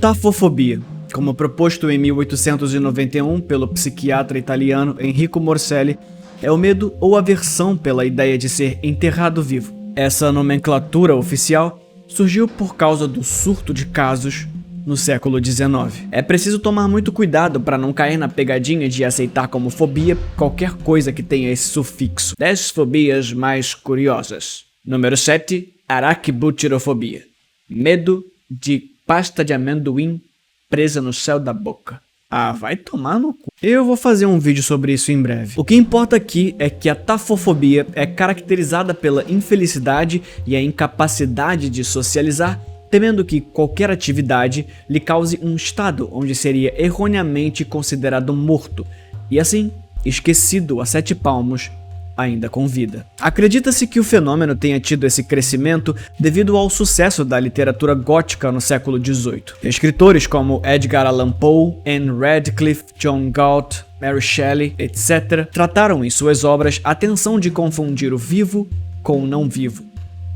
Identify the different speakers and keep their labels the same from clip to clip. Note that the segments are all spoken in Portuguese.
Speaker 1: Tafofobia, como proposto em 1891 pelo psiquiatra italiano Enrico Morselli, é o medo ou aversão pela ideia de ser enterrado vivo. Essa nomenclatura oficial surgiu por causa do surto de casos no século XIX. É preciso tomar muito cuidado para não cair na pegadinha de aceitar como fobia qualquer coisa que tenha esse sufixo. 10 fobias mais curiosas. Número 7. Araquibutirofobia. Medo de pasta de amendoim presa no céu da boca. Ah, vai tomar no cu. Eu vou fazer um vídeo sobre isso em breve. O que importa aqui é que a tafofobia é caracterizada pela infelicidade e a incapacidade de socializar, temendo que qualquer atividade lhe cause um estado onde seria erroneamente considerado morto, e assim, esquecido a 7 palmos, ainda com vida. Acredita-se que o fenômeno tenha tido esse crescimento devido ao sucesso da literatura gótica no século XVIII. Escritores como Edgar Allan Poe, Anne Radcliffe, John Galt, Mary Shelley, etc., trataram em suas obras a tensão de confundir o vivo com o não vivo.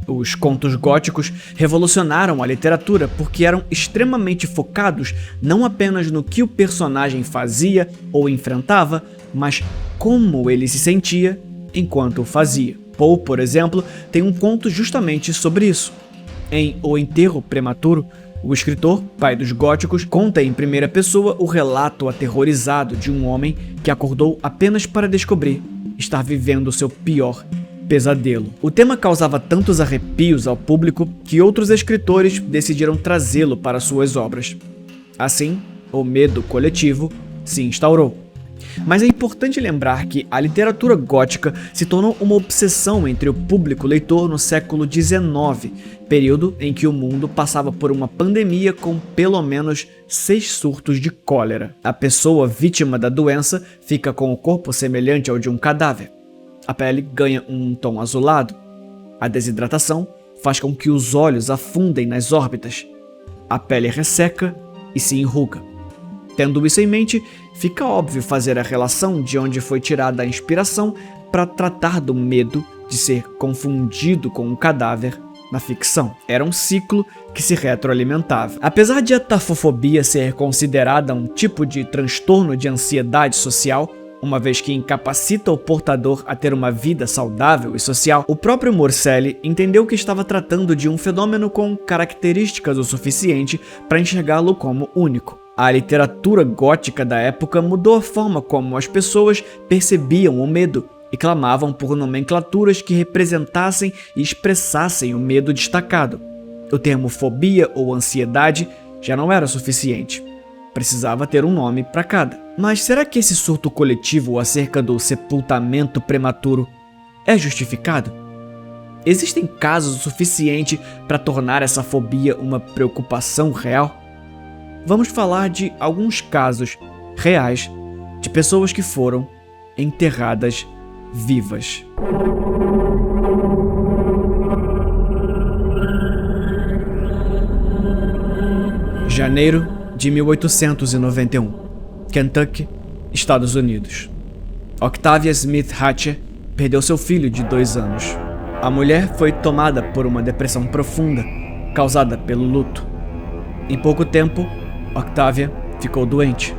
Speaker 1: Os contos góticos revolucionaram a literatura porque eram extremamente focados não apenas no que o personagem fazia ou enfrentava, mas como ele se sentia enquanto o fazia. Poe, por exemplo, tem um conto justamente sobre isso. Em O Enterro Prematuro, o escritor, pai dos góticos, conta em primeira pessoa o relato aterrorizado de um homem que acordou apenas para descobrir estar vivendo o seu pior pesadelo. O tema causava tantos arrepios ao público que outros escritores decidiram trazê-lo para suas obras. Assim, o medo coletivo se instaurou. Mas é importante lembrar que a literatura gótica se tornou uma obsessão entre o público leitor no século XIX, período em que o mundo passava por uma pandemia com pelo menos 6 surtos de cólera. A pessoa vítima da doença fica com o corpo semelhante ao de um cadáver. A pele ganha um tom azulado. A desidratação faz com que os olhos afundem nas órbitas. A pele resseca e se enruga. Tendo isso em mente, fica óbvio fazer a relação de onde foi tirada a inspiração para tratar do medo de ser confundido com um cadáver na ficção. Era um ciclo que se retroalimentava. Apesar de a tafofobia ser considerada um tipo de transtorno de ansiedade social, uma vez que incapacita o portador a ter uma vida saudável e social, o próprio Morselli entendeu que estava tratando de um fenômeno com características o suficiente para enxergá-lo como único. A literatura gótica da época mudou a forma como as pessoas percebiam o medo e clamavam por nomenclaturas que representassem e expressassem o medo destacado. O termo fobia ou ansiedade já não era suficiente. Precisava ter um nome para cada. Mas será que esse surto coletivo acerca do sepultamento prematuro é justificado? Existem casos o suficiente para tornar essa fobia uma preocupação real? Vamos falar de alguns casos reais de pessoas que foram enterradas vivas. Janeiro de 1891, Kentucky, Estados Unidos. Octavia Smith Hatcher perdeu seu filho de 2 anos. A mulher foi tomada por uma depressão profunda, causada pelo luto. Em pouco tempo, Octavia ficou doente.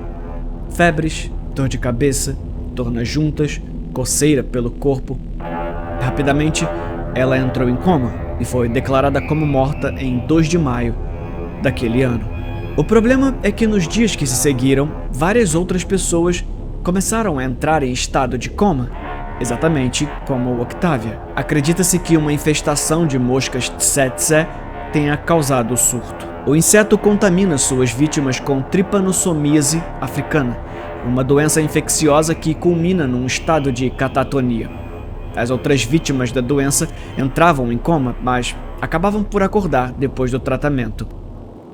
Speaker 1: Febres, dor de cabeça, dor nas juntas, coceira pelo corpo. Rapidamente, ela entrou em coma e foi declarada como morta em 2 de maio daquele ano. O problema é que nos dias que se seguiram, várias outras pessoas começaram a entrar em estado de coma, exatamente como Octavia. Acredita-se que uma infestação de moscas tsetse tenha causado o surto. O inseto contamina suas vítimas com trypanosomíase africana, uma doença infecciosa que culmina num estado de catatonia. As outras vítimas da doença entravam em coma, mas acabavam por acordar depois do tratamento.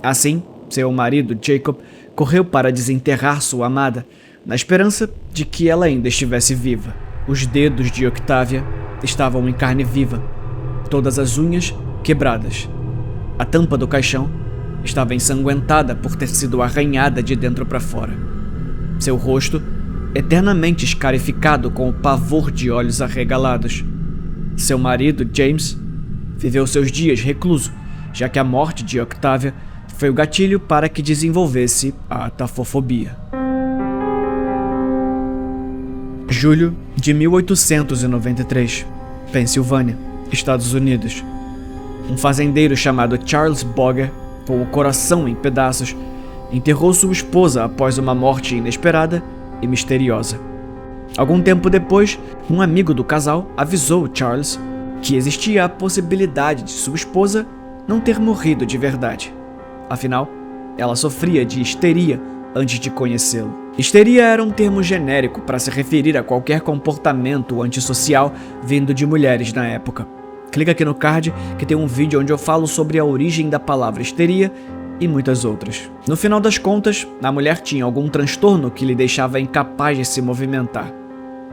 Speaker 1: Assim, seu marido, Jacob, correu para desenterrar sua amada, na esperança de que ela ainda estivesse viva. Os dedos de Octavia estavam em carne viva, todas as unhas quebradas. A tampa do caixão estava ensanguentada por ter sido arranhada de dentro para fora. Seu rosto, eternamente escarificado com o pavor de olhos arregalados. Seu marido, James, viveu seus dias recluso, já que a morte de Octavia foi o gatilho para que desenvolvesse a tafofobia. Julho de 1893, Pensilvânia, Estados Unidos. Um fazendeiro chamado Charles Boger, com o coração em pedaços, enterrou sua esposa após uma morte inesperada e misteriosa. Algum tempo depois, um amigo do casal avisou Charles que existia a possibilidade de sua esposa não ter morrido de verdade. Afinal, ela sofria de histeria antes de conhecê-lo. Histeria era um termo genérico para se referir a qualquer comportamento antissocial vindo de mulheres na época. Clica aqui no card que tem um vídeo onde eu falo sobre a origem da palavra histeria e muitas outras. No final das contas, a mulher tinha algum transtorno que lhe deixava incapaz de se movimentar.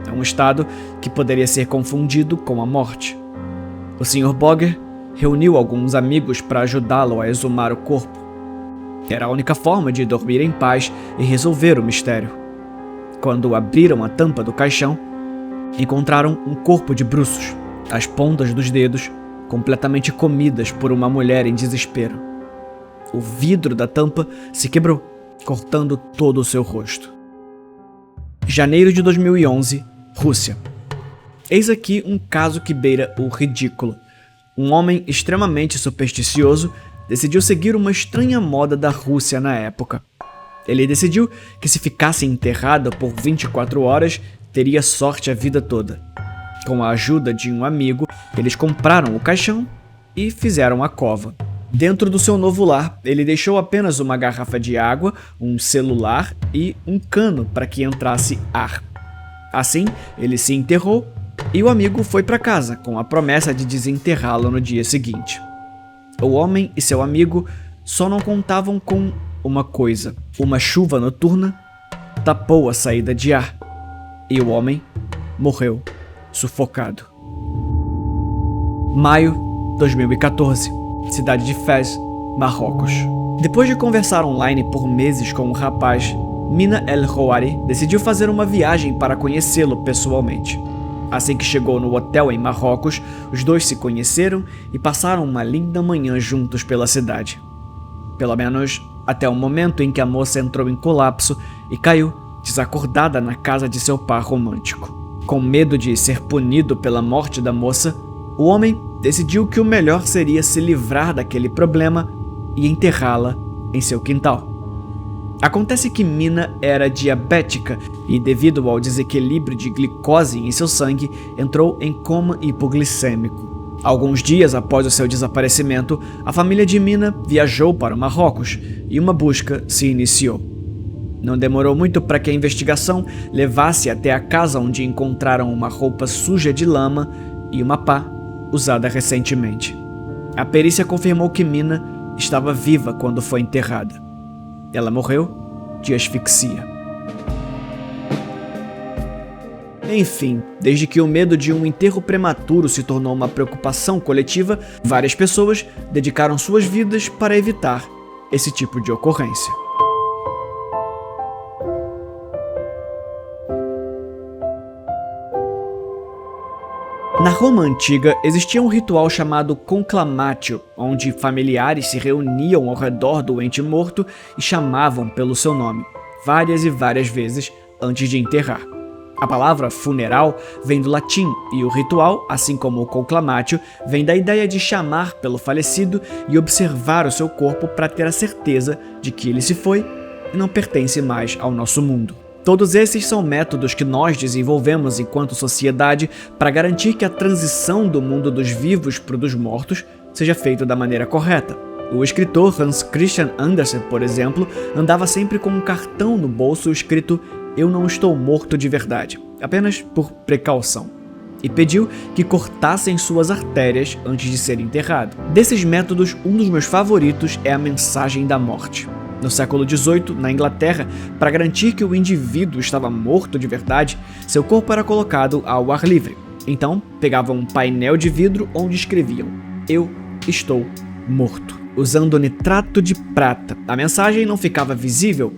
Speaker 1: É um estado que poderia ser confundido com a morte. O Sr. Boger reuniu alguns amigos para ajudá-lo a exumar o corpo. Era a única forma de dormir em paz e resolver o mistério. Quando abriram a tampa do caixão, encontraram um corpo de bruços, as pontas dos dedos completamente comidas por uma mulher em desespero. O vidro da tampa se quebrou, cortando todo o seu rosto. Janeiro de 2011, Rússia. Eis aqui um caso que beira o ridículo. Um homem extremamente supersticioso decidiu seguir uma estranha moda da Rússia na época. Ele decidiu que se ficasse enterrado por 24 horas, teria sorte a vida toda. Com a ajuda de um amigo, eles compraram o caixão e fizeram a cova. Dentro do seu novo lar, ele deixou apenas uma garrafa de água, um celular e um cano para que entrasse ar. Assim, ele se enterrou e o amigo foi para casa com a promessa de desenterrá-lo no dia seguinte. O homem e seu amigo só não contavam com uma coisa: uma chuva noturna tapou a saída de ar e o homem morreu sufocado. Maio 2014, cidade de Fez, Marrocos. Depois de conversar online por meses com o rapaz, Mina El Houari decidiu fazer uma viagem para conhecê-lo pessoalmente. Assim que chegou no hotel em Marrocos, os dois se conheceram e passaram uma linda manhã juntos pela cidade. Pelo menos até o momento em que a moça entrou em colapso e caiu desacordada na casa de seu par romântico. Com medo de ser punido pela morte da moça, o homem decidiu que o melhor seria se livrar daquele problema e enterrá-la em seu quintal. Acontece que Mina era diabética e, devido ao desequilíbrio de glicose em seu sangue, entrou em coma hipoglicêmico. Alguns dias após o seu desaparecimento, a família de Mina viajou para o Marrocos e uma busca se iniciou. Não demorou muito para que a investigação levasse até a casa onde encontraram uma roupa suja de lama e uma pá usada recentemente. A perícia confirmou que Mina estava viva quando foi enterrada. Ela morreu de asfixia. Enfim, desde que o medo de um enterro prematuro se tornou uma preocupação coletiva, várias pessoas dedicaram suas vidas para evitar esse tipo de ocorrência. Na Roma Antiga, existia um ritual chamado conclamatio, onde familiares se reuniam ao redor do ente morto e chamavam pelo seu nome, várias e várias vezes antes de enterrar. A palavra funeral vem do latim e o ritual, assim como o conclamatio, vem da ideia de chamar pelo falecido e observar o seu corpo para ter a certeza de que ele se foi e não pertence mais ao nosso mundo. Todos esses são métodos que nós desenvolvemos enquanto sociedade para garantir que a transição do mundo dos vivos para o dos mortos seja feita da maneira correta. O escritor Hans Christian Andersen, por exemplo, andava sempre com um cartão no bolso escrito "Eu não estou morto de verdade", apenas por precaução, e pediu que cortassem suas artérias antes de ser enterrado. Desses métodos, um dos meus favoritos é a mensagem da morte. No século XVIII, na Inglaterra, para garantir que o indivíduo estava morto de verdade, seu corpo era colocado ao ar livre. Então, pegavam um painel de vidro onde escreviam "Eu estou morto", usando nitrato de prata. A mensagem não ficava visível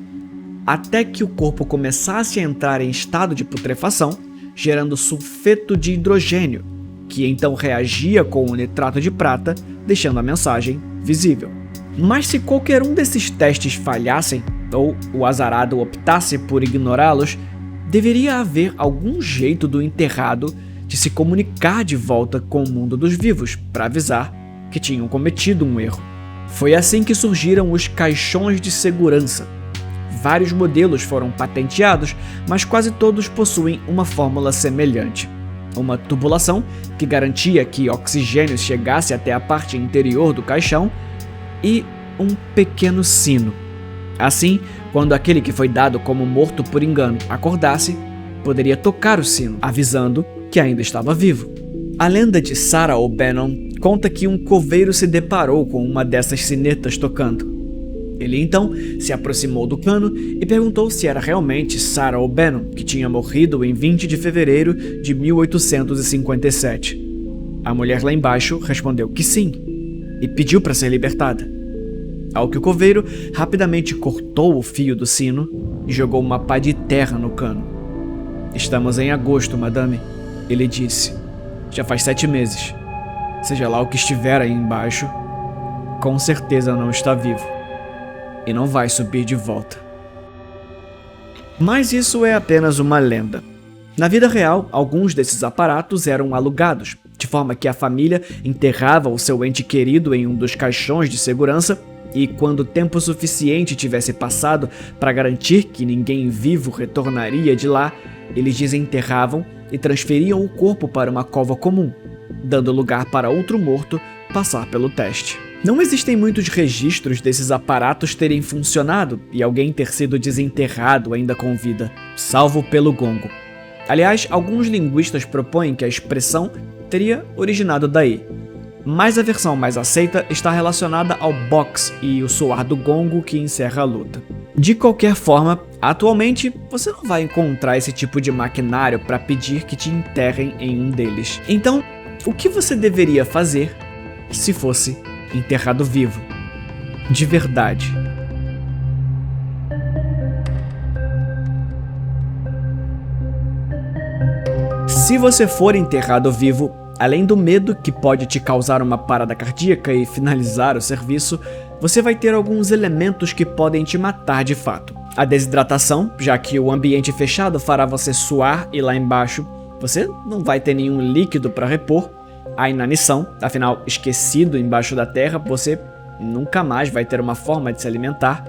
Speaker 1: até que o corpo começasse a entrar em estado de putrefação, gerando sulfeto de hidrogênio, que então reagia com o nitrato de prata, deixando a mensagem visível. Mas se qualquer um desses testes falhassem, ou o azarado optasse por ignorá-los, deveria haver algum jeito do enterrado de se comunicar de volta com o mundo dos vivos para avisar que tinham cometido um erro. Foi assim que surgiram os caixões de segurança. Vários modelos foram patenteados, mas quase todos possuem uma fórmula semelhante. Uma tubulação que garantia que oxigênio chegasse até a parte interior do caixão e um pequeno sino. Assim, quando aquele que foi dado como morto por engano acordasse, poderia tocar o sino, avisando que ainda estava vivo. A lenda de Sarah O'Bannon conta que um coveiro se deparou com uma dessas sinetas tocando. Ele então se aproximou do cano e perguntou se era realmente Sarah O'Bannon, que tinha morrido em 20 de fevereiro de 1857. A mulher lá embaixo respondeu que sim, e pediu para ser libertada. Ao que o coveiro rapidamente cortou o fio do sino e jogou uma pá de terra no cano. "Estamos em agosto, madame", ele disse. "Já faz 7 meses. Seja lá o que estiver aí embaixo, com certeza não está vivo. E não vai subir de volta." Mas isso é apenas uma lenda. Na vida real, alguns desses aparatos eram alugados, de forma que a família enterrava o seu ente querido em um dos caixões de segurança e, quando tempo suficiente tivesse passado para garantir que ninguém vivo retornaria de lá, eles desenterravam e transferiam o corpo para uma cova comum, dando lugar para outro morto passar pelo teste. Não existem muitos registros desses aparatos terem funcionado e alguém ter sido desenterrado ainda com vida, salvo pelo gongo. Aliás, alguns linguistas propõem que a expressão teria originado daí, mas a versão mais aceita está relacionada ao box e o soar do gongo que encerra a luta. De qualquer forma, atualmente você não vai encontrar esse tipo de maquinário para pedir que te enterrem em um deles. Então, o que você deveria fazer se fosse enterrado vivo? De verdade. Se você for enterrado vivo, além do medo que pode te causar uma parada cardíaca e finalizar o serviço, você vai ter alguns elementos que podem te matar de fato. A desidratação, já que o ambiente fechado fará você suar e lá embaixo você não vai ter nenhum líquido para repor. A inanição, afinal, esquecido embaixo da terra, você nunca mais vai ter uma forma de se alimentar.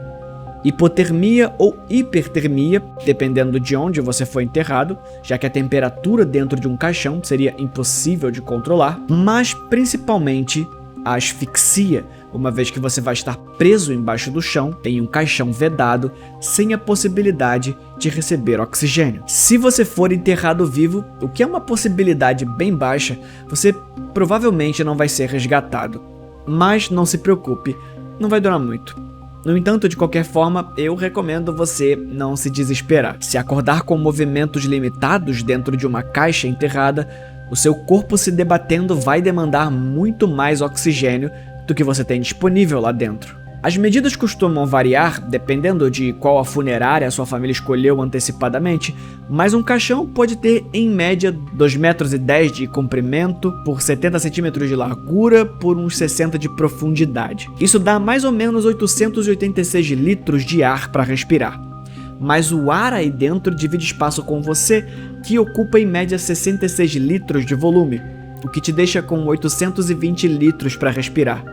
Speaker 1: Hipotermia ou hipertermia, dependendo de onde você foi enterrado, já que a temperatura dentro de um caixão seria impossível de controlar, mas principalmente a asfixia, uma vez que você vai estar preso embaixo do chão, em um caixão vedado, sem a possibilidade de receber oxigênio. Se você for enterrado vivo, o que é uma possibilidade bem baixa, você provavelmente não vai ser resgatado. Mas não se preocupe, não vai durar muito. No entanto, de qualquer forma, eu recomendo você não se desesperar. Se acordar com movimentos limitados dentro de uma caixa enterrada, o seu corpo se debatendo vai demandar muito mais oxigênio do que você tem disponível lá dentro. As medidas costumam variar dependendo de qual a funerária a sua família escolheu antecipadamente, mas um caixão pode ter em média 2,10 metros de comprimento por 70 centímetros de largura por uns 60 de profundidade. Isso dá mais ou menos 886 litros de ar para respirar. Mas o ar aí dentro divide espaço com você, que ocupa em média 66 litros de volume, o que te deixa com 820 litros para respirar.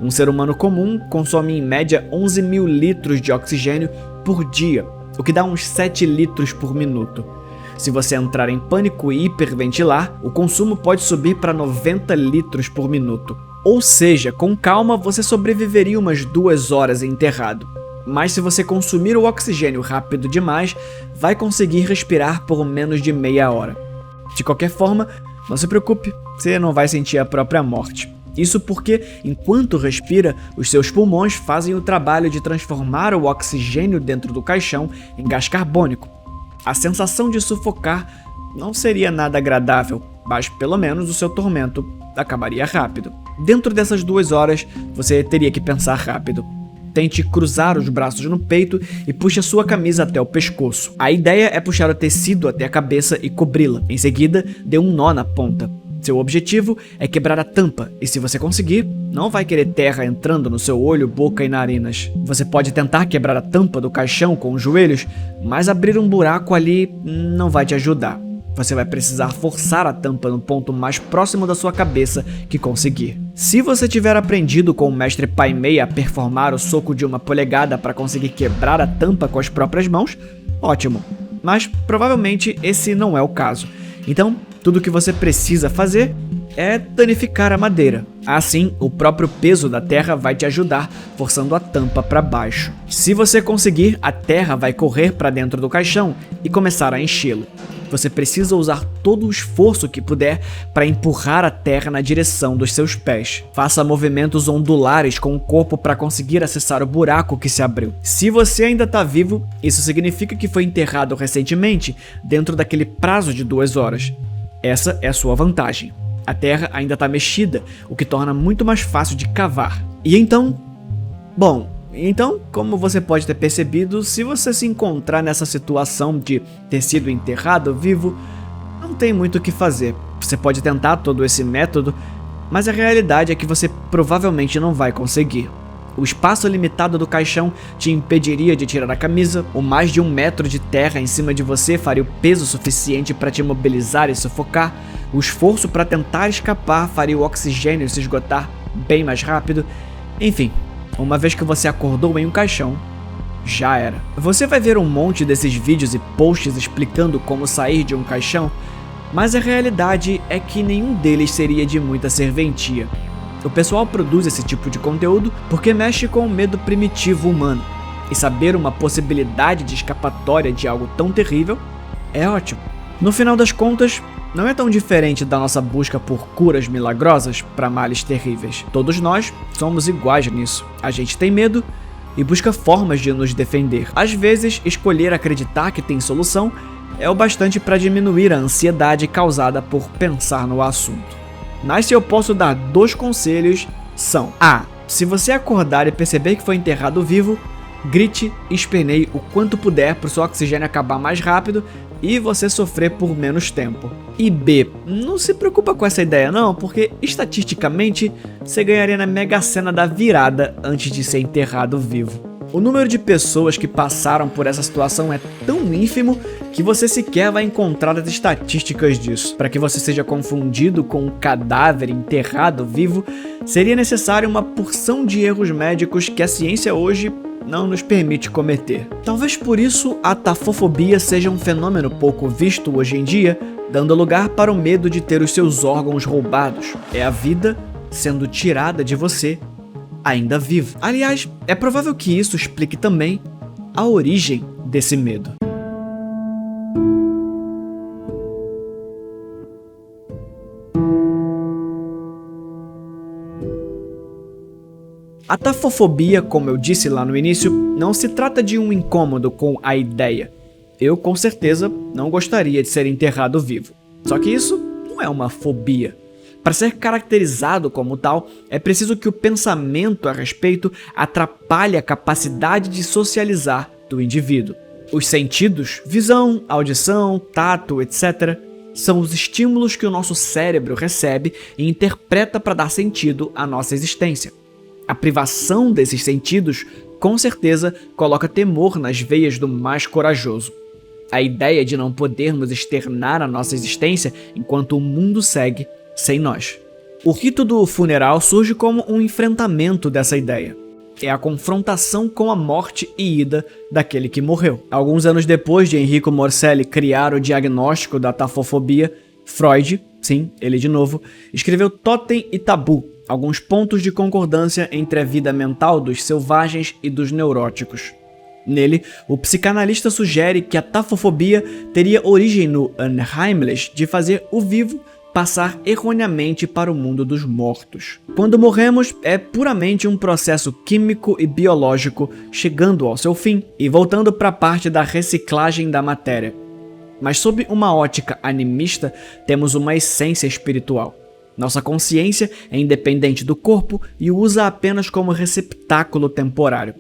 Speaker 1: Um ser humano comum consome em média 11 mil litros de oxigênio por dia, o que dá uns 7 litros por minuto. Se você entrar em pânico e hiperventilar, o consumo pode subir para 90 litros por minuto. Ou seja, com calma você sobreviveria umas 2 horas enterrado. Mas se você consumir o oxigênio rápido demais, vai conseguir respirar por menos de meia hora. De qualquer forma, não se preocupe, você não vai sentir a própria morte. Isso porque, enquanto respira, os seus pulmões fazem o trabalho de transformar o oxigênio dentro do caixão em gás carbônico. A sensação de sufocar não seria nada agradável, mas pelo menos o seu tormento acabaria rápido. Dentro dessas 2 horas, você teria que pensar rápido. Tente cruzar os braços no peito e puxe a sua camisa até o pescoço. A ideia é puxar o tecido até a cabeça e cobri-la. Em seguida, dê um nó na ponta. Seu objetivo é quebrar a tampa, e se você conseguir, não vai querer terra entrando no seu olho, boca e narinas. Você pode tentar quebrar a tampa do caixão com os joelhos, mas abrir um buraco ali não vai te ajudar. Você vai precisar forçar a tampa no ponto mais próximo da sua cabeça que conseguir. Se você tiver aprendido com o mestre Pai Mei a performar o soco de 1 polegada para conseguir quebrar a tampa com as próprias mãos, ótimo. Mas provavelmente esse não é o caso. Então, tudo o que você precisa fazer é danificar a madeira. Assim, o próprio peso da terra vai te ajudar, forçando a tampa para baixo. Se você conseguir, a terra vai correr para dentro do caixão e começar a enchê-lo. Você precisa usar todo o esforço que puder para empurrar a terra na direção dos seus pés. Faça movimentos ondulares com o corpo para conseguir acessar o buraco que se abriu. Se você ainda está vivo, isso significa que foi enterrado recentemente, dentro daquele prazo de 2 horas. Essa é a sua vantagem. A terra ainda está mexida, o que torna muito mais fácil de cavar. E então, como você pode ter percebido, se você se encontrar nessa situação de ter sido enterrado vivo, não tem muito o que fazer. Você pode tentar todo esse método, mas a realidade é que você provavelmente não vai conseguir. O espaço limitado do caixão te impediria de tirar a camisa, o mais de 1 metro de terra em cima de você faria o peso suficiente para te imobilizar e sufocar, o esforço para tentar escapar faria o oxigênio se esgotar bem mais rápido, enfim. Uma vez que você acordou em um caixão, já era. Você vai ver um monte desses vídeos e posts explicando como sair de um caixão, mas a realidade é que nenhum deles seria de muita serventia. O pessoal produz esse tipo de conteúdo porque mexe com o medo primitivo humano, e saber uma possibilidade de escapatória de algo tão terrível é ótimo. No final das contas, não é tão diferente da nossa busca por curas milagrosas para males terríveis. Todos nós somos iguais nisso. A gente tem medo e busca formas de nos defender. Às vezes, escolher acreditar que tem solução é o bastante para diminuir a ansiedade causada por pensar no assunto. Mas se eu posso dar 2 conselhos, são: A. Se você acordar e perceber que foi enterrado vivo, grite e esperneie o quanto puder para o seu oxigênio acabar mais rápido e você sofrer por menos tempo. E B. Não se preocupa com essa ideia não, porque estatisticamente você ganharia na Mega Sena da virada antes de ser enterrado vivo. O número de pessoas que passaram por essa situação é tão ínfimo que você sequer vai encontrar as estatísticas disso. Para que você seja confundido com um cadáver enterrado vivo, seria necessário uma porção de erros médicos que a ciência hoje não nos permite cometer. Talvez por isso a tafofobia seja um fenômeno pouco visto hoje em dia, dando lugar para o medo de ter os seus órgãos roubados. É a vida sendo tirada de você ainda vivo. Aliás, é provável que isso explique também a origem desse medo. A tafofobia, como eu disse lá no início, não se trata de um incômodo com a ideia. Eu, com certeza, não gostaria de ser enterrado vivo. Só que isso não é uma fobia. Para ser caracterizado como tal, é preciso que o pensamento a respeito atrapalhe a capacidade de socializar do indivíduo. Os sentidos, visão, audição, tato, etc., são os estímulos que o nosso cérebro recebe e interpreta para dar sentido à nossa existência. A privação desses sentidos, com certeza, coloca temor nas veias do mais corajoso. A ideia de não podermos externar a nossa existência enquanto o mundo segue sem nós. O rito do funeral surge como um enfrentamento dessa ideia. É a confrontação com a morte e ida daquele que morreu. Alguns anos depois de Enrico Morselli criar o diagnóstico da tafofobia, Freud, sim, ele de novo, escreveu Totem e Tabu, alguns pontos de concordância entre a vida mental dos selvagens e dos neuróticos. Nele, o psicanalista sugere que a tafofobia teria origem no unheimlich de fazer o vivo passar erroneamente para o mundo dos mortos. Quando morremos, é puramente um processo químico e biológico chegando ao seu fim e voltando para a parte da reciclagem da matéria. Mas sob uma ótica animista, temos uma essência espiritual. Nossa consciência é independente do corpo e o usa apenas como receptáculo temporário.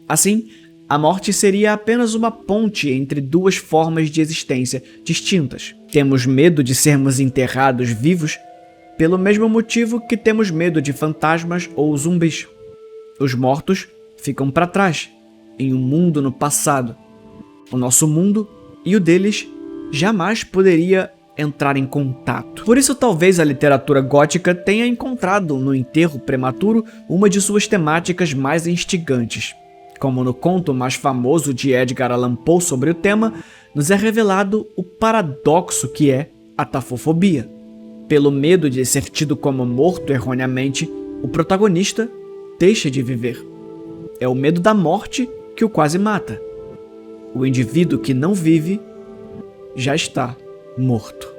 Speaker 1: Assim, a morte seria apenas uma ponte entre 2 formas de existência distintas. Temos medo de sermos enterrados vivos pelo mesmo motivo que temos medo de fantasmas ou zumbis. Os mortos ficam para trás, em um mundo no passado. O nosso mundo e o deles jamais poderia entrar em contato. Por isso, talvez a literatura gótica tenha encontrado no enterro prematuro uma de suas temáticas mais instigantes. Como no conto mais famoso de Edgar Allan Poe sobre o tema, nos é revelado o paradoxo que é a tafofobia. Pelo medo de ser tido como morto erroneamente, o protagonista deixa de viver. É o medo da morte que o quase mata. O indivíduo que não vive já está morto.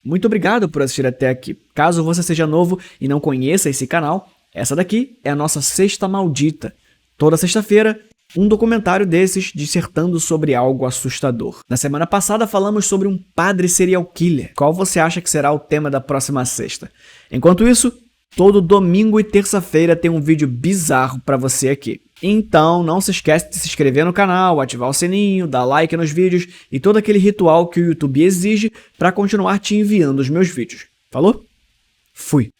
Speaker 1: Muito obrigado por assistir até aqui. Caso você seja novo e não conheça esse canal, essa daqui é a nossa Sexta Maldita. Toda sexta-feira, um documentário desses dissertando sobre algo assustador. Na semana passada falamos sobre um padre serial killer. Qual você acha que será o tema da próxima sexta? Enquanto isso, todo domingo e terça-feira tem um vídeo bizarro para você aqui. Então, não se esquece de se inscrever no canal, ativar o sininho, dar like nos vídeos e todo aquele ritual que o YouTube exige para continuar te enviando os meus vídeos. Falou? Fui!